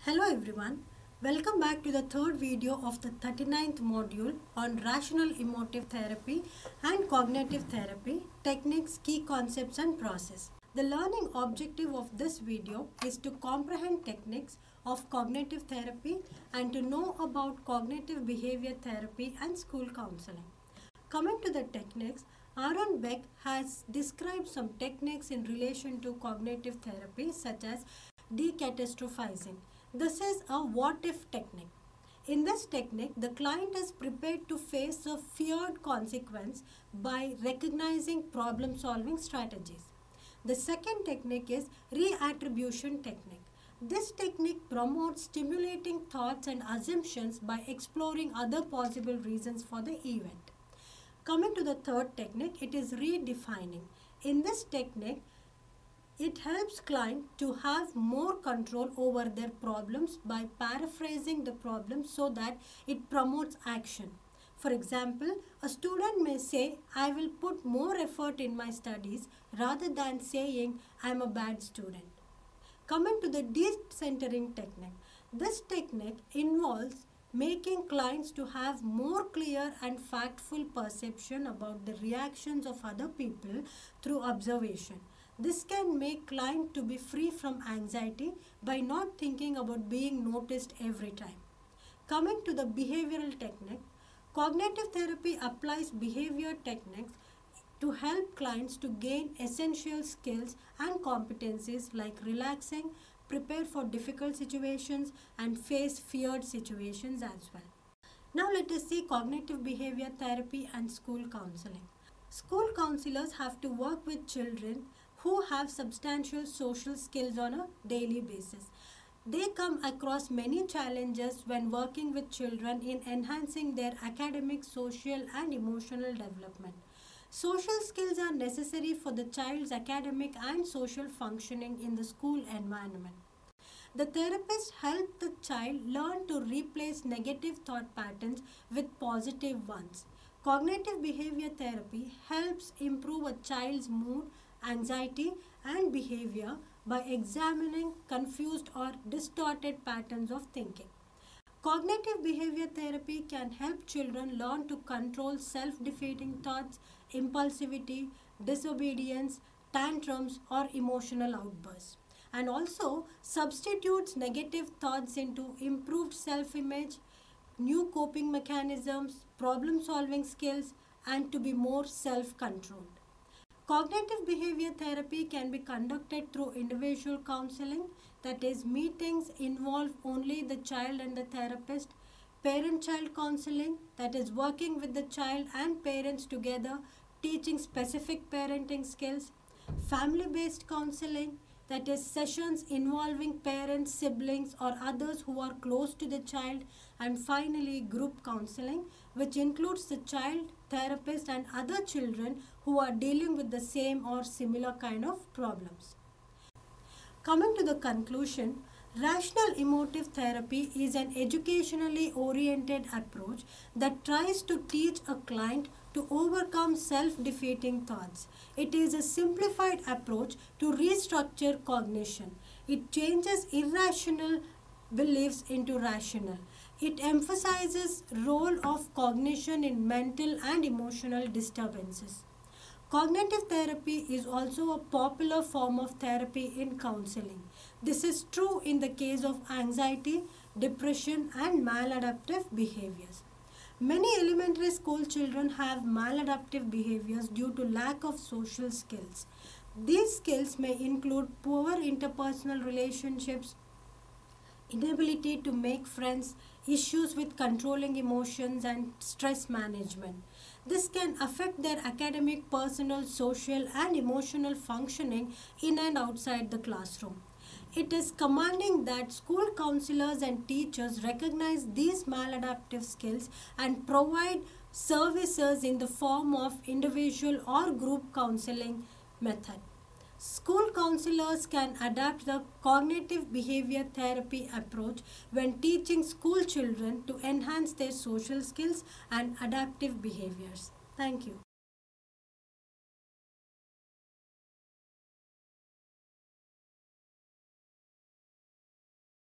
Hello everyone, welcome back to the third video of the 39th module on rational emotive therapy and cognitive therapy, techniques, key concepts and process. The learning objective of this video is to comprehend techniques of cognitive therapy and to know about cognitive behavior therapy and school counseling. Coming to the techniques, Aaron Beck has described some techniques in relation to cognitive therapy such as decatastrophizing. This is a what-if technique. In this technique, the client is prepared to face a feared consequence by recognizing problem-solving strategies. The second technique is reattribution technique. This technique promotes stimulating thoughts and assumptions by exploring other possible reasons for the event. Coming to the third technique, it is redefining. In this technique, it helps clients to have more control over their problems by paraphrasing the problem so that it promotes action. For example, a student may say, I will put more effort in my studies rather than saying, I am a bad student. Coming to the decentering technique. This technique involves making clients to have more clear and factful perception about the reactions of other people through observation. This can make client to be free from anxiety by not thinking about being noticed every time. Coming to the behavioral technique, cognitive therapy applies behavior techniques to help clients to gain essential skills and competencies like relaxing, prepare for difficult situations, and face feared situations as well. Now let us see cognitive behavior therapy and school counseling. School counselors have to work with children who have substantial social skills on a daily basis. They come across many challenges when working with children in enhancing their academic, social, and emotional development. Social skills are necessary for the child's academic and social functioning in the school environment. The therapist helps the child learn to replace negative thought patterns with positive ones. Cognitive behavior therapy helps improve a child's mood, anxiety, and behavior by examining confused or distorted patterns of thinking. Cognitive behavior therapy can help children learn to control self-defeating thoughts, impulsivity, disobedience, tantrums, or emotional outbursts, and also substitutes negative thoughts into improved self-image, new coping mechanisms, problem-solving skills, and to be more self-controlled. Cognitive behavior therapy can be conducted through individual counseling, that is, meetings involve only the child and the therapist, parent-child counseling, that is, working with the child and parents together, teaching specific parenting skills, family-based counseling, that is, sessions involving parents, siblings, or others who are close to the child, and finally, group counseling, which includes the child, therapist, and other children who are dealing with the same or similar kind of problems. Coming to the conclusion, rational emotive therapy is an educationally oriented approach that tries to teach a client to overcome self-defeating thoughts. It is a simplified approach to restructure cognition. It changes irrational beliefs into rational. It emphasizes role of cognition in mental and emotional disturbances. Cognitive therapy is also a popular form of therapy in counseling. This is true in the case of anxiety, depression, and maladaptive behaviors. Many elementary school children have maladaptive behaviors due to lack of social skills. These skills may include poor interpersonal relationships, inability to make friends, issues with controlling emotions, and stress management. This can affect their academic, personal, social, and emotional functioning in and outside the classroom. It is commanding that school counselors and teachers recognize these maladaptive skills and provide services in the form of individual or group counseling method. School counselors can adapt the cognitive behavior therapy approach when teaching school children to enhance their social skills and adaptive behaviors. Thank you.